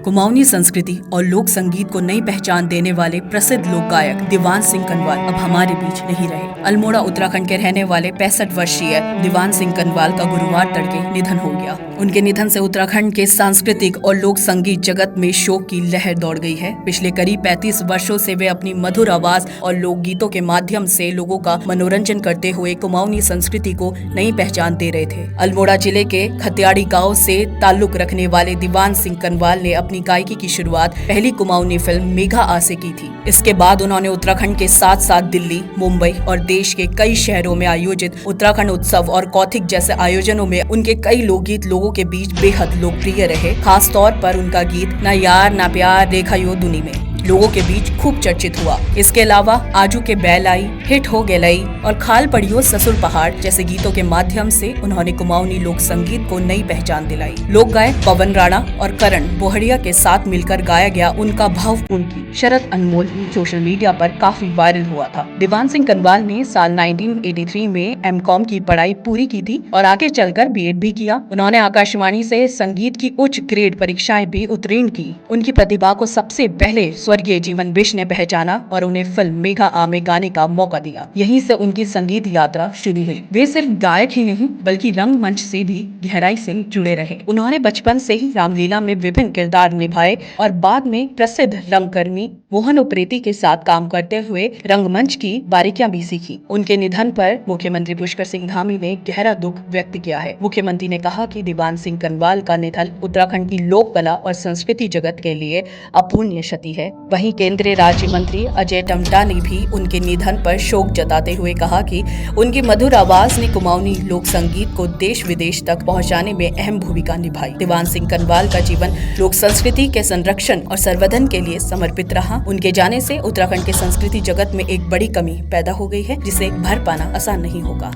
कुमाऊनी संस्कृति और लोक संगीत को नई पहचान देने वाले प्रसिद्ध लोक गायक दीवान सिंह कनवाल अब हमारे बीच नहीं रहे। अल्मोड़ा उत्तराखंड के रहने वाले 65 वर्षीय दीवान सिंह कनवाल का गुरुवार तड़के निधन हो गया। उनके निधन से उत्तराखंड के सांस्कृतिक और लोक संगीत जगत में शोक की लहर दौड़ गई है। पिछले करीब 35 वर्षों से वे अपनी मधुर आवाज और लोकगीतों के माध्यम से लोगों का मनोरंजन करते हुए कुमाऊनी संस्कृति को नई पहचान दे रहे थे। अल्मोड़ा जिले के खत्याड़ी गाँव से ताल्लुक रखने वाले दीवान सिंह कनवाल ने अपनी गायकी की शुरुआत पहली कुमाऊनी फिल्म मेघा आ से की थी। इसके बाद उन्होंने उत्तराखंड के साथ साथ दिल्ली, मुंबई और देश के कई शहरों में आयोजित उत्तराखंड उत्सव और कौथिग जैसे आयोजनों में उनके कई लोकगीत लोगों के बीच बेहद लोकप्रिय रहे। खास तौर पर उनका गीत ना यार ना प्यार रेखा यो दुनी में लोगों के बीच खूब चर्चित हुआ। इसके अलावा आजू के बैल आई, हिट हो गई और खाल पड़ियो ससुर पहाड़ जैसे गीतों के माध्यम से उन्होंने कुमाऊनी लोक संगीत को नई पहचान दिलाई। लोक गायक पवन राणा और करण बोहड़िया के साथ मिलकर गाया गया उनका भावपूर्ण गीत शरद अनमोल सोशल मीडिया पर काफी वायरल हुआ था। दीवान सिंह कनवाल ने साल 1983 में एमकॉम की पढ़ाई पूरी की थी और आगे चलकर बीएड भी किया। उन्होंने आकाशवाणी से संगीत की उच्च ग्रेड परीक्षाएं भी उत्तीर्ण की। उनकी प्रतिभा को सबसे पहले स्वर्गीय जीवन बिष्ट ने पहचाना और उन्हें फिल्म मेघा आ में गाने का मौका दिया। यहीं से उनकी संगीत यात्रा शुरू हुई। वे सिर्फ गायक ही नहीं बल्कि रंगमंच से भी गहराई से जुड़े रहे। उन्होंने बचपन से ही रामलीला में विभिन्न किरदार निभाए और बाद में प्रसिद्ध रंगकर्मी मोहन उप्रेती के साथ काम करते हुए रंगमंच की बारीकियां भी सीखी। उनके निधन पर मुख्यमंत्री पुष्कर सिंह धामी ने गहरा दुख व्यक्त किया है। मुख्यमंत्री ने कहा कि दीवान सिंह कनवाल का निधन उत्तराखंड की लोक कला और संस्कृति जगत के लिए अपूर्णीय क्षति है। वहीं केंद्रीय राज्य मंत्री अजय टम्टा ने भी उनके निधन पर शोक जताते हुए कहा कि उनकी मधुर आवाज ने कुमाऊनी लोक संगीत को देश विदेश तक पहुंचाने में अहम भूमिका निभाई। दीवान सिंह कनवाल का जीवन लोक संस्कृति के संरक्षण और संवर्धन के लिए समर्पित रहा। उनके जाने से उत्तराखंड के संस्कृति जगत में एक बड़ी कमी पैदा हो गई है जिसे भर पाना आसान नहीं होगा।